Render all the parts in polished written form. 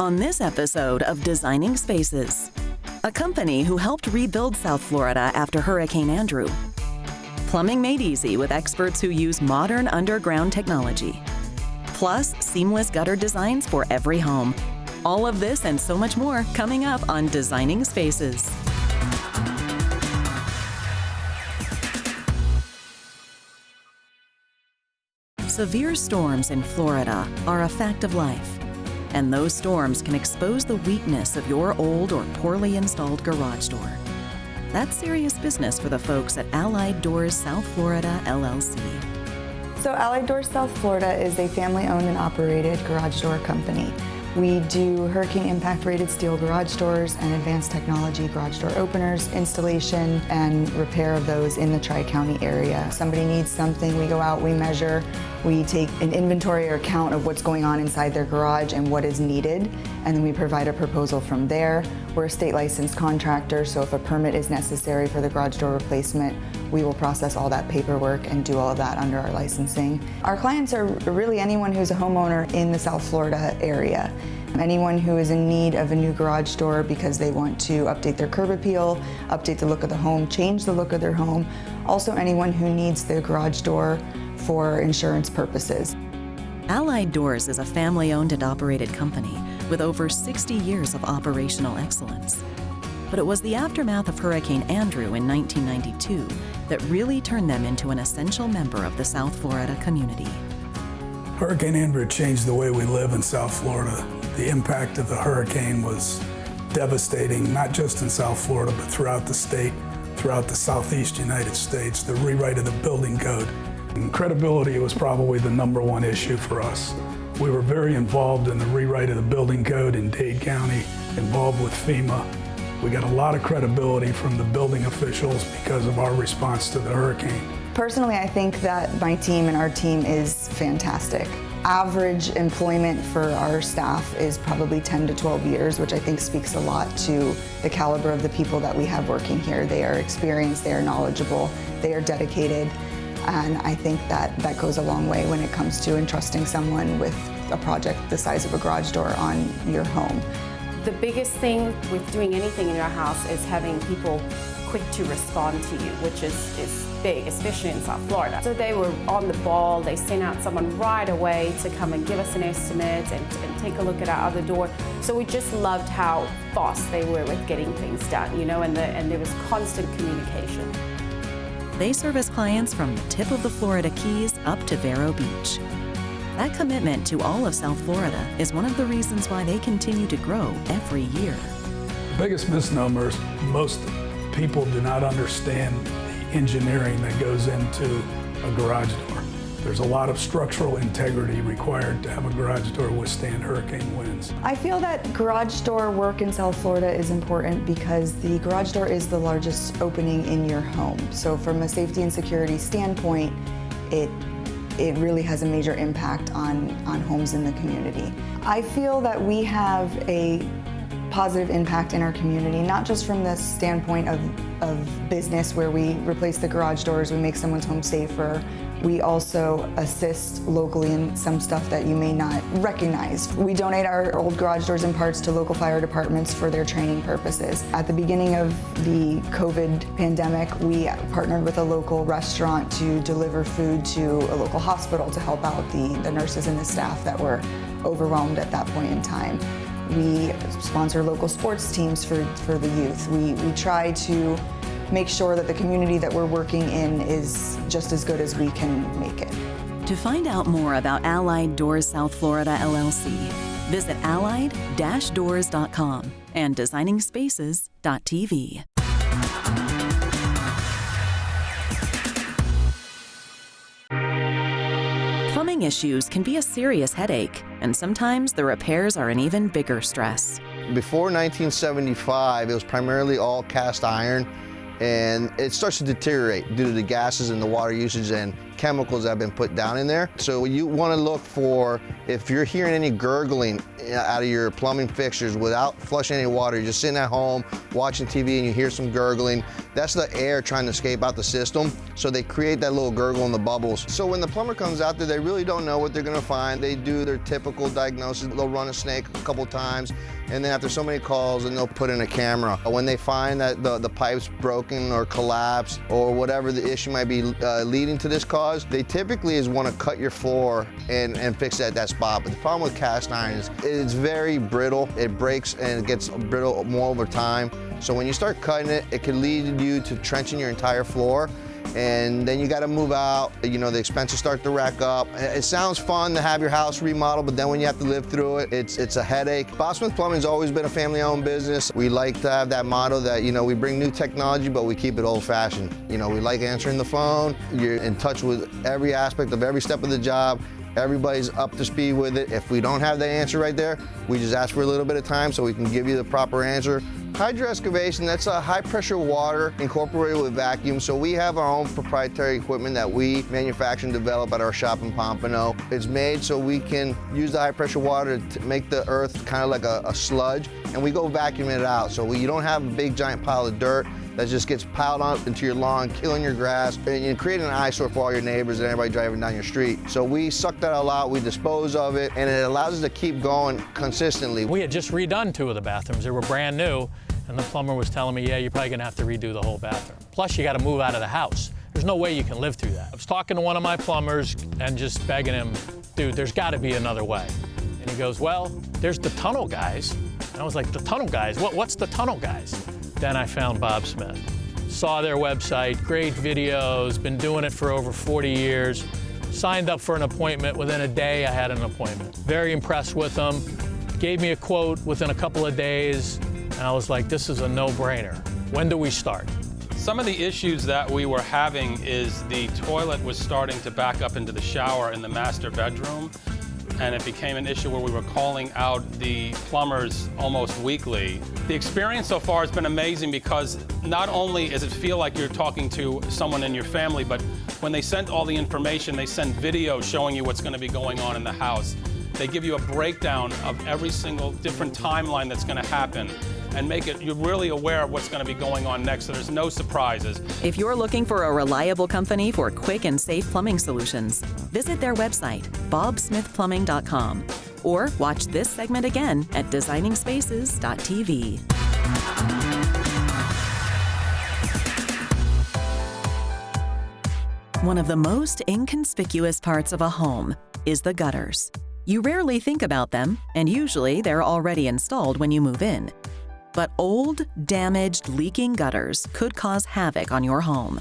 On this episode of Designing Spaces, a company who helped rebuild South Florida after Hurricane Andrew. Plumbing made easy with experts who use modern underground technology. Plus, seamless gutter designs for every home. All of this and so much more coming up on Designing Spaces. Severe storms in Florida are a fact of life, and those storms can expose the weakness of your old or poorly installed garage door. That's serious business for the folks at Allied Doors South Florida, LLC. So Allied Doors South Florida is a family-owned and operated garage door company. We do hurricane impact rated steel garage doors and advanced technology garage door openers, installation and repair of those in the Tri-County area. If somebody needs something, we go out, we measure, we take an inventory or count of what's going on inside their garage and what is needed, and then we provide a proposal from there. We're a state licensed contractor, so if a permit is necessary for the garage door replacement, we will process all that paperwork and do all of that under our licensing. Our clients are really anyone who's a homeowner in the South Florida area. Anyone who is in need of a new garage door because they want to update their curb appeal, update the look of the home, change the look of their home. Also anyone who needs the garage door for insurance purposes. Allied Doors is a family-owned and operated company with over 60 years of operational excellence. But it was the aftermath of Hurricane Andrew in 1992 that really turned them into an essential member of the South Florida community. Hurricane Andrew changed the way we live in South Florida. The impact of the hurricane was devastating, not just in South Florida, but throughout the state, throughout the Southeast United States. The rewrite of the building code. And credibility was probably the #1 issue for us. We were very involved in the rewrite of the building code in Dade County, involved with FEMA. We got a lot of credibility from the building officials because of our response to the hurricane. Personally, I think that my team and our team is fantastic. Average employment for our staff is probably 10 to 12 years, which I think speaks a lot to the caliber of the people that we have working here. They are experienced, they are knowledgeable, they are dedicated, and I think that goes a long way when it comes to entrusting someone with a project the size of a garage door on your home. The biggest thing with doing anything in your house is having people quick to respond to you, which is big, especially in South Florida. So they were on the ball. They sent out someone right away to come and give us an estimate and take a look at our other door. So we just loved how fast they were with getting things done, you know, and there was constant communication. They service clients from the tip of the Florida Keys up to Vero Beach. That commitment to all of South Florida is one of the reasons why they continue to grow every year. The biggest misnomer is most people do not understand the engineering that goes into a garage door. There's a lot of structural integrity required to have a garage door withstand hurricane winds. I feel that garage door work in South Florida is important because the garage door is the largest opening in your home. So from a safety and security standpoint, it really has a major impact on homes in the community. I feel that we have a positive impact in our community, not just from the standpoint of business where we replace the garage doors, we make someone's home safer. We also assist locally in some stuff that you may not recognize. We donate our old garage doors and parts to local fire departments for their training purposes. At the beginning of the COVID pandemic, we partnered with a local restaurant to deliver food to a local hospital to help out the nurses and the staff that were overwhelmed at that point in time. We sponsor local sports teams for the youth. We try to make sure that the community that we're working in is just as good as we can make it. To find out more about Allied Doors South Florida, LLC, visit allied-doors.com and designingspaces.tv. Plumbing issues can be a serious headache, and sometimes the repairs are an even bigger stress. Before 1975, it was primarily all cast iron, and it starts to deteriorate due to the gases and the water usage, and chemicals that have been put down in there. So you want to look for, if you're hearing any gurgling out of your plumbing fixtures without flushing any water, you're just sitting at home watching TV and you hear some gurgling, that's the air trying to escape out the system. So they create that little gurgle in the bubbles. So when the plumber comes out there, they really don't know what they're going to find. They do their typical diagnosis. They'll run a snake a couple times, and then after so many calls, then they'll put in a camera. When they find that the pipe's broken or collapsed or whatever the issue might be leading to this cause, they typically want to cut your floor and fix that spot. But the problem with cast iron is it's very brittle. It breaks and it gets brittle more over time. So when you start cutting it, it can lead you to trenching your entire floor. And then you got to move out. You know, the expenses start to rack up. It sounds fun to have your house remodeled, but then when you have to live through it, it's a headache. Bob Smith Plumbing's always been a family-owned business. We like to have that motto that, you know, we bring new technology, but we keep it old-fashioned. You know, we like answering the phone. You're in touch with every aspect of every step of the job. Everybody's up to speed with it. If we don't have the answer right there, we just ask for a little bit of time so we can give you the proper answer. Hydro excavation, that's a high pressure water incorporated with vacuum. So we have our own proprietary equipment that we manufacture and develop at our shop in Pompano. It's made so we can use the high pressure water to make the earth kind of like a sludge, and we go vacuum it out. So you don't have a big giant pile of dirt that just gets piled up into your lawn, killing your grass, and you create an eyesore for all your neighbors and everybody driving down your street. So we suck that all out, we dispose of it, and it allows us to keep going consistently. We had just redone 2 of the bathrooms. They were brand new, and the plumber was telling me, yeah, you're probably gonna have to redo the whole bathroom. Plus, you gotta move out of the house. There's no way you can live through that. I was talking to one of my plumbers and just begging him, dude, there's gotta be another way. And he goes, well, there's the tunnel guys. And I was like, the tunnel guys? What's the tunnel guys? Then I found Bob Smith. Saw their website, great videos, been doing it for over 40 years. Signed up for an appointment. Within a day, I had an appointment. Very impressed with them. Gave me a quote within a couple of days, and I was like, this is a no-brainer. When do we start? Some of the issues that we were having is the toilet was starting to back up into the shower in the master bedroom, and it became an issue where we were calling out the plumbers almost weekly. The experience so far has been amazing because not only does it feel like you're talking to someone in your family, but when they send all the information, they send videos showing you what's going to be going on in the house. They give you a breakdown of every single different timeline that's going to happen and make it, you're really aware of what's going to be going on next, so there's no surprises. If you're looking for a reliable company for quick and safe plumbing solutions, visit their website, bobsmithplumbing.com, or watch this segment again at designingspaces.tv. One of the most inconspicuous parts of a home is the gutters. You rarely think about them, and usually they're already installed when you move in. But old, damaged, leaking gutters could cause havoc on your home.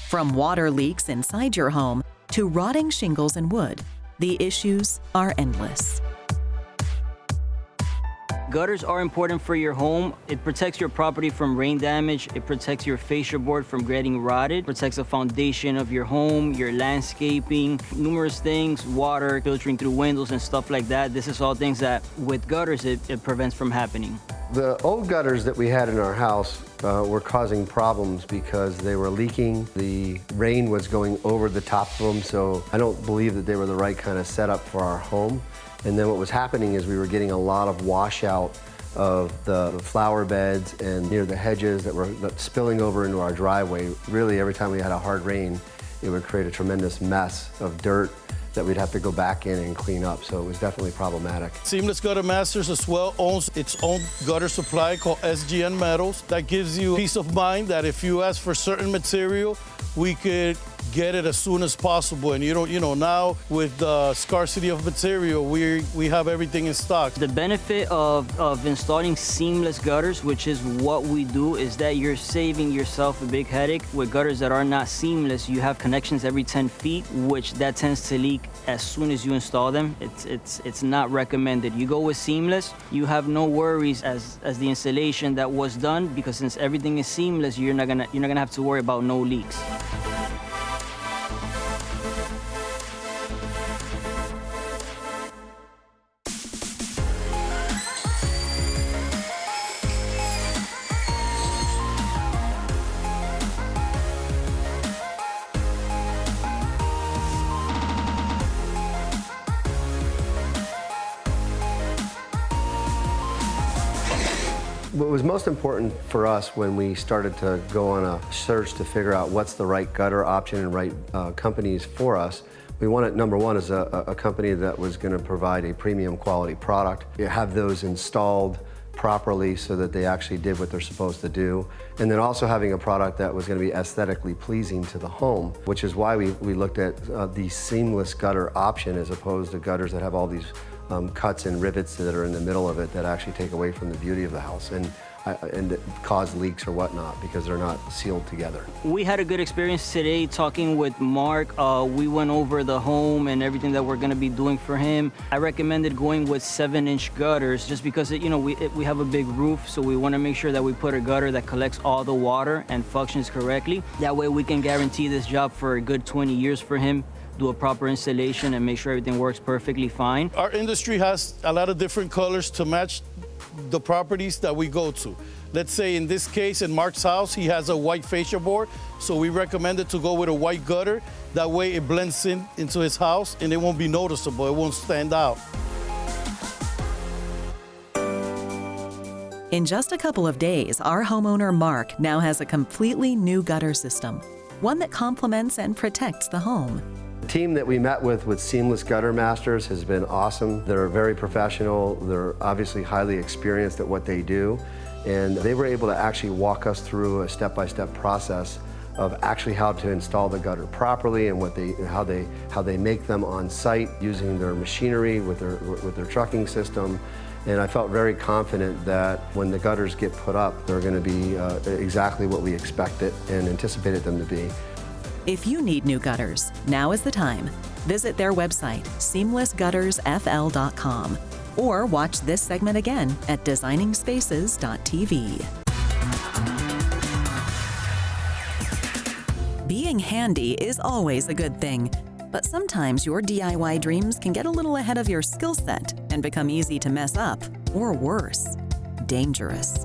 From water leaks inside your home to rotting shingles and wood, the issues are endless. Gutters are important for your home. It protects your property from rain damage. It protects your fascia board from getting rotted. It protects the foundation of your home, your landscaping, numerous things, water filtering through windows and stuff like that. This is all things that with gutters, it prevents from happening. The old gutters that we had in our house were causing problems because they were leaking. The rain was going over the top of them, so I don't believe that they were the right kind of setup for our home. And then what was happening is we were getting a lot of washout of the flower beds and near the hedges that were spilling over into our driveway. Really, every time we had a hard rain, it would create a tremendous mess of dirt that we'd have to go back in and clean up, so it was definitely problematic. Seamless Gutter Masters as well owns its own gutter supply called SGN Metals. That gives you peace of mind that if you ask for certain material, we could get it as soon as possible. And you don't, now with the scarcity of material, we have everything in stock. The benefit of installing seamless gutters, which is what we do, is that you're saving yourself a big headache. With gutters that are not seamless, you have connections every 10 feet, which that tends to leak as soon as you install them. It's not recommended. You go with seamless, you have no worries as the installation that was done, because since everything is seamless, you're not gonna have to worry about no leaks. What was most important for us when we started to go on a search to figure out what's the right gutter option and right companies for us, we wanted, number one, is a company that was going to provide a premium quality product, have those installed properly so that they actually did what they're supposed to do, and then also having a product that was going to be aesthetically pleasing to the home, which is why we looked at the seamless gutter option as opposed to gutters that have all these cuts and rivets that are in the middle of it that actually take away from the beauty of the house and cause leaks or whatnot because they're not sealed together. We had a good experience today talking with Mark. We went over the home and everything that we're going to be doing for him. I recommended going with 7-inch gutters just because we have a big roof, so we want to make sure that we put a gutter that collects all the water and functions correctly. That way we can guarantee this job for a good 20 years for him, do a proper installation and make sure everything works perfectly fine. Our industry has a lot of different colors to match the properties that we go to. Let's say in this case, in Mark's house, he has a white fascia board, so we recommended to go with a white gutter. That way it blends into his house and it won't be noticeable, it won't stand out. In just a couple of days, our homeowner Mark now has a completely new gutter system, one that complements and protects the home. The team that we met with Seamless Gutter Masters has been awesome. They're very professional. They're obviously highly experienced at what they do. And they were able to actually walk us through a step-by-step process of actually how to install the gutter properly and how they make them on site using their machinery with their trucking system. And I felt very confident that when the gutters get put up, they're going to be exactly what we expected and anticipated them to be. If you need new gutters, now is the time. Visit their website, seamlessguttersfl.com, or watch this segment again at designingspaces.tv. Being handy is always a good thing, but sometimes your DIY dreams can get a little ahead of your skill set and become easy to mess up, or worse, dangerous.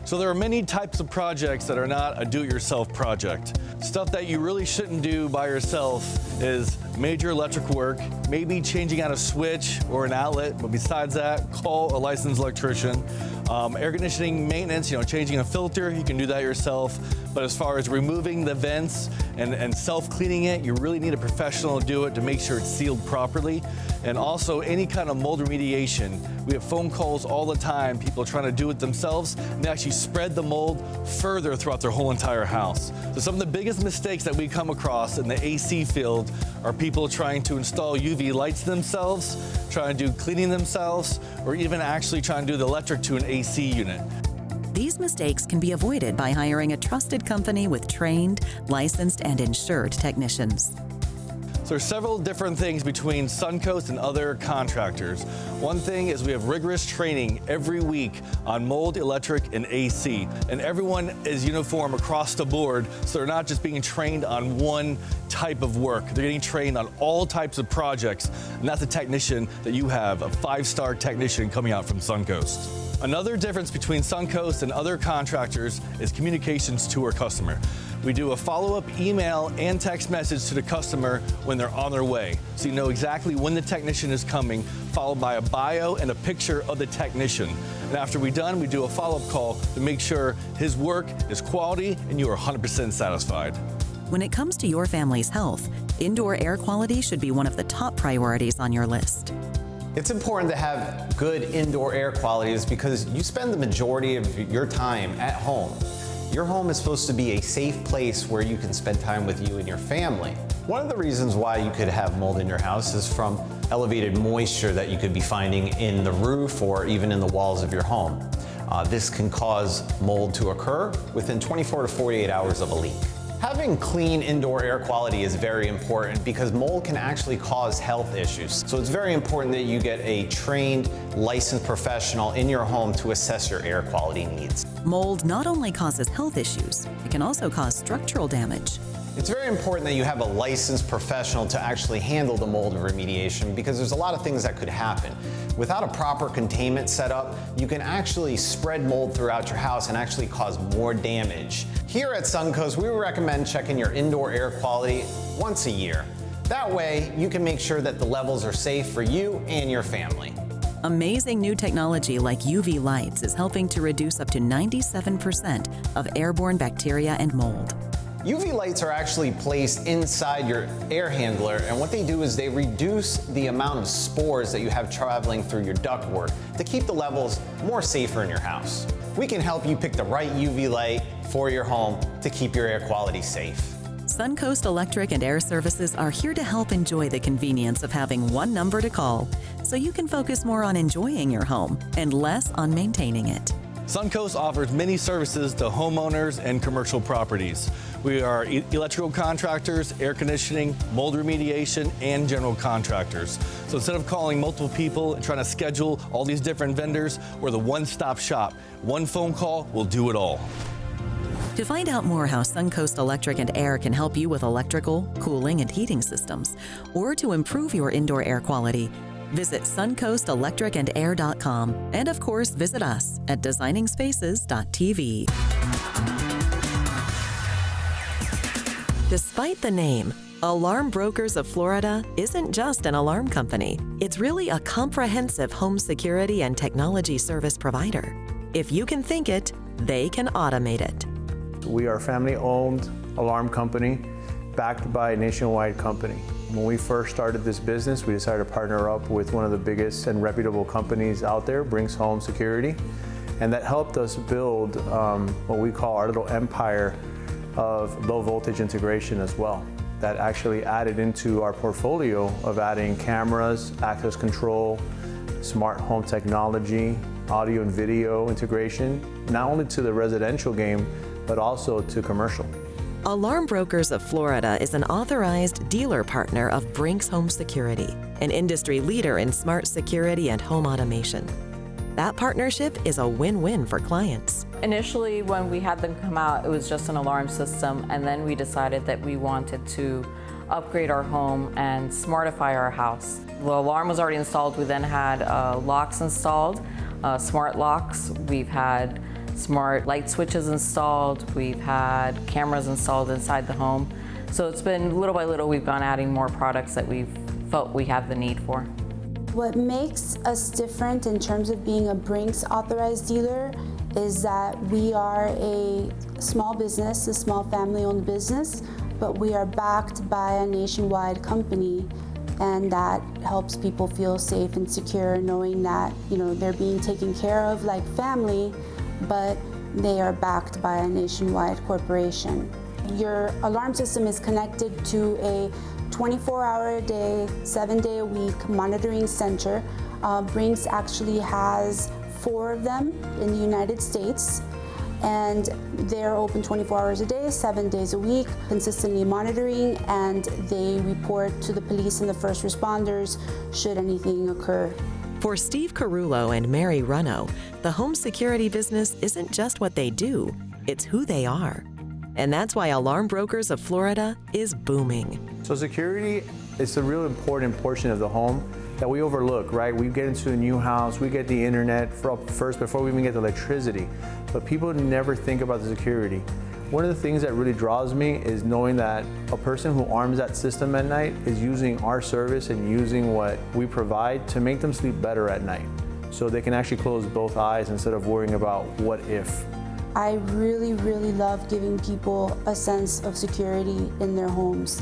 So there are many types of projects that are not a do-it-yourself project. Stuff that you really shouldn't do by yourself is major electric work, maybe changing out a switch or an outlet, but besides that, call a licensed electrician. Air conditioning maintenance, changing a filter, you can do that yourself. But as far as removing the vents and self-cleaning it, you really need a professional to do it to make sure it's sealed properly. And also any kind of mold remediation. We have phone calls all the time, people trying to do it themselves, and they actually spread the mold further throughout their whole entire house. So some of the biggest mistakes that we come across in the AC field are people trying to install UV lights themselves, trying to do cleaning themselves, or even actually trying to do the electric to an AC unit. These mistakes can be avoided by hiring a trusted company with trained, licensed, and insured technicians. So there's several different things between Suncoast and other contractors. One thing is we have rigorous training every week on mold, electric, and AC. And everyone is uniform across the board, so they're not just being trained on one type of work. They're getting trained on all types of projects. And that's a technician that you have, a 5-star technician coming out from Suncoast. Another difference between Suncoast and other contractors is communications to our customer. We do a follow-up email and text message to the customer when they're on their way, so you know exactly when the technician is coming, followed by a bio and a picture of the technician. And after we're done, we do a follow-up call to make sure his work is quality and you are 100% satisfied. When it comes to your family's health, indoor air quality should be one of the top priorities on your list. It's important to have good indoor air qualities because you spend the majority of your time at home. Your home is supposed to be a safe place where you can spend time with you and your family. One of the reasons why you could have mold in your house is from elevated moisture that you could be finding in the roof or even in the walls of your home. This can cause mold to occur within 24 to 48 hours of a leak. Having clean indoor air quality is very important because mold can actually cause health issues. So it's very important that you get a trained, licensed professional in your home to assess your air quality needs. Mold not only causes health issues, it can also cause structural damage. It's very important that you have a licensed professional to actually handle the mold remediation because there's a lot of things that could happen. Without a proper containment setup, you can actually spread mold throughout your house and actually cause more damage. Here at Suncoast, we recommend checking your indoor air quality once a year. That way, you can make sure that the levels are safe for you and your family. Amazing new technology like UV lights is helping to reduce up to 97% of airborne bacteria and mold. UV lights are actually placed inside your air handler, and what they do is they reduce the amount of spores that you have traveling through your ductwork to keep the levels more safer in your house. We can help you pick the right UV light for your home to keep your air quality safe. Suncoast Electric and Air Services are here to help enjoy the convenience of having one number to call, so you can focus more on enjoying your home and less on maintaining it. Suncoast offers many services to homeowners and commercial properties. We are electrical contractors, air conditioning, mold remediation, and general contractors. So instead of calling multiple people and trying to schedule all these different vendors, we're the one-stop shop. One phone call will do it all. To find out more how Suncoast Electric and Air can help you with electrical, cooling, and heating systems, or to improve your indoor air quality, visit suncoastelectricandair.com, and of course, visit us at designingspaces.tv. Despite the name, Alarm Brokers of Florida isn't just an alarm company. It's really a comprehensive home security and technology service provider. If you can think it, they can automate it. We are a family-owned alarm company backed by a nationwide company. When we first started this business, we decided to partner up with one of the biggest and reputable companies out there, Brinks Home Security, and that helped us build what we call our little empire of low voltage integration as well. That actually added into our portfolio of adding cameras, access control, smart home technology, audio and video integration, not only to the residential game, but also to commercial. Alarm Brokers of Florida is an authorized dealer partner of Brinks Home Security, an industry leader in smart security and home automation. That partnership is a win-win for clients. Initially, when we had them come out, it was just an alarm system, and then we decided that we wanted to upgrade our home and smartify our house. The alarm was already installed. We then had locks installed, smart locks. We've had smart light switches installed. We've had cameras installed inside the home. So it's been little by little, we've gone adding more products that we've felt we have the need for. What makes us different in terms of being a Brinks authorized dealer is that we are a small business, a small family-owned business, but we are backed by a nationwide company, and that helps people feel safe and secure knowing that, you know, they're being taken care of like family, but they are backed by a nationwide corporation. Your alarm system is connected to a 24-hour-a-day, 7-day-a-week monitoring center. Brinks actually has 4 of them in the United States, and they're open 24 hours a day, 7 days a week, consistently monitoring, and they report to the police and the first responders should anything occur. For Steve Carullo and Mary Runno, the home security business isn't just what they do, it's who they are. And that's why Alarm Brokers of Florida is booming. So security is a real important portion of the home that we overlook, right? We get into a new house, we get the internet first before we even get the electricity, but people never think about the security. One of the things that really draws me is knowing that a person who arms that system at night is using our service and using what we provide to make them sleep better at night, so they can actually close both eyes instead of worrying about what if. I really, really love giving people a sense of security in their homes.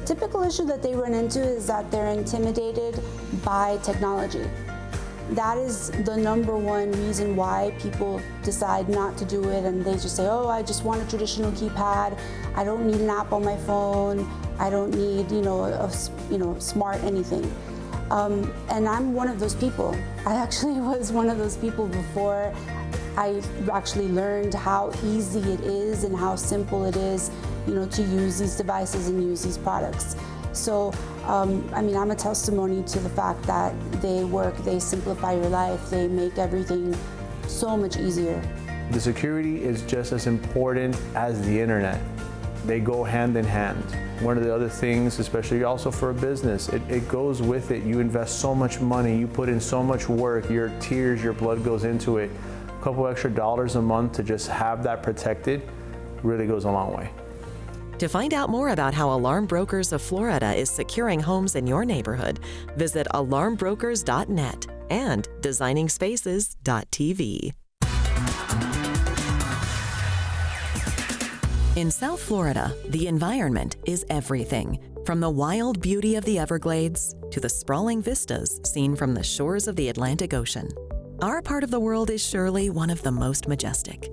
Typical issue that they run into is that they're intimidated by technology. That is the #1 reason why people decide not to do it, and they just say, oh, I just want a traditional keypad. I don't need an app on my phone. I don't need, smart anything. And I'm one of those people. I actually was one of those people before I actually learned how easy it is and how simple it is, to use these devices and use these products. So, I'm a testimony to the fact that they work, they simplify your life, they make everything so much easier. The security is just as important as the internet. They go hand in hand. One of the other things, especially also for a business, it goes with it. You invest so much money, you put in so much work, your tears, your blood goes into it. A couple extra dollars a month to just have that protected really goes a long way. To find out more about how Alarm Brokers of Florida is securing homes in your neighborhood, visit alarmbrokers.net. and designingspaces.tv. In South Florida, the environment is everything, from the wild beauty of the Everglades to the sprawling vistas seen from the shores of the Atlantic Ocean. Our part of the world is surely one of the most majestic.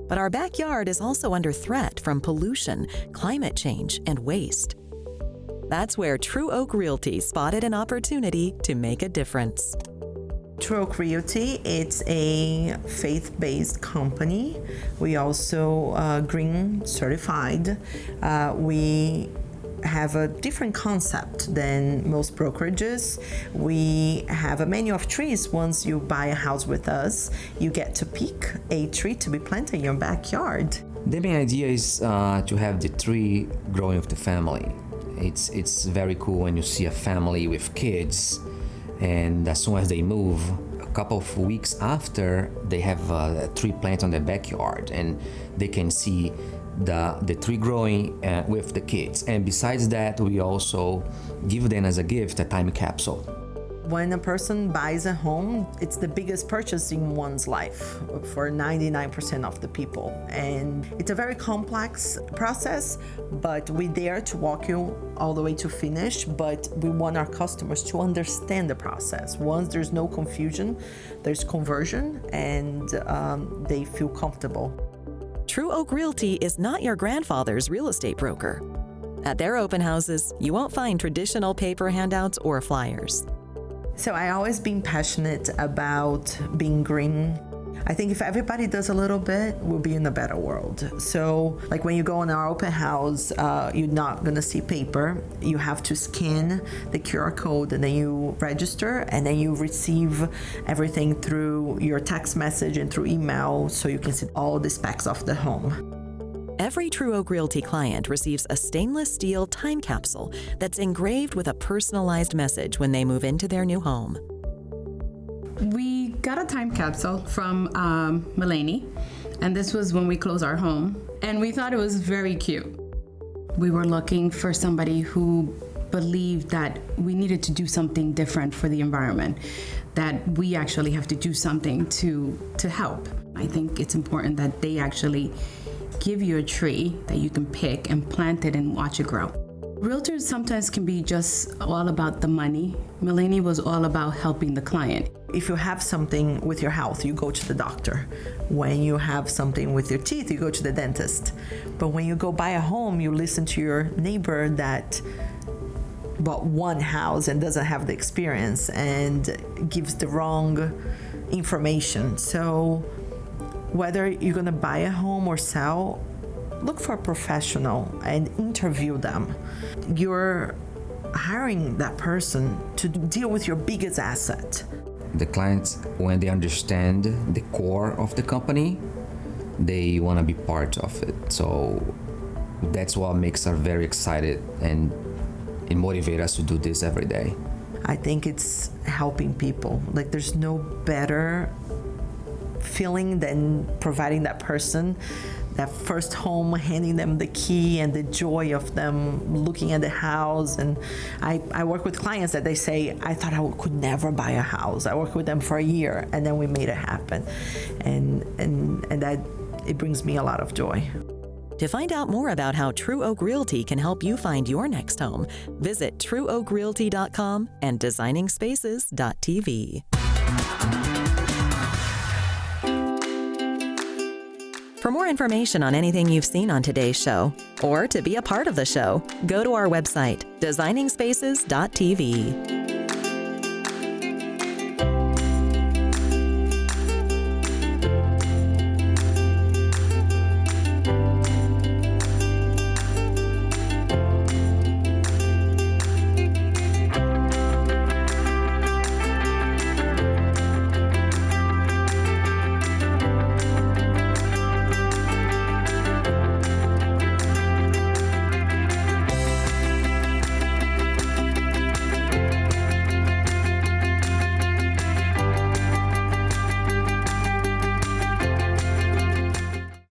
But our backyard is also under threat from pollution, climate change, and waste. That's where True Oak Realty spotted an opportunity to make a difference. True Oak Realty, it's a faith-based company. We also green certified. We have a different concept than most brokerages. We have a menu of trees. Once you buy a house with us, you get to pick a tree to be planted in your backyard. The main idea is to have the tree growing with the family. It's very cool when you see a family with kids, and as soon as they move, a couple of weeks after, they have a tree plant on their backyard, and they can see the tree growing with the kids. And besides that, we also give them as a gift a time capsule. When a person buys a home, it's the biggest purchase in one's life for 99% of the people. And it's a very complex process, but we're there to walk you all the way to finish. But we want our customers to understand the process. Once there's no confusion, there's conversion, and they feel comfortable. True Oak Realty is not your grandfather's real estate broker. At their open houses, you won't find traditional paper handouts or flyers. So I always been passionate about being green. I think if everybody does a little bit, we'll be in a better world. So like when you go in our open house, you're not gonna see paper. You have to scan the QR code and then you register, and then you receive everything through your text message and through email, so you can see all the specs of the home. Every True Oak Realty client receives a stainless steel time capsule that's engraved with a personalized message when they move into their new home. We got a time capsule from Melanie, and this was when we closed our home, and we thought it was very cute. We were looking for somebody who believed that we needed to do something different for the environment, that we actually have to do something to help. I think it's important that they actually give you a tree that you can pick and plant it and watch it grow. Realtors sometimes can be just all about the money. Melanie was all about helping the client. If you have something with your health, you go to the doctor. When you have something with your teeth, you go to the dentist. But when you go buy a home, you listen to your neighbor that bought one house and doesn't have the experience and gives the wrong information. So whether you're gonna buy a home or sell, look for a professional and interview them. You're hiring that person to deal with your biggest asset. The clients, when they understand the core of the company, they want to be part of it. So that's what makes us very excited and it motivates us to do this every day. I think it's helping people. Like there's no better feeling than providing that person that first home, handing them the key and the joy of them looking at the house. And I work with clients that they say, I thought I could never buy a house. I worked with them for a year and then we made it happen. And that, it brings me a lot of joy. To find out more about how True Oak Realty can help you find your next home, visit trueoakrealty.com and designingspaces.tv. For more information on anything you've seen on today's show, or to be a part of the show, go to our website, designingspaces.tv.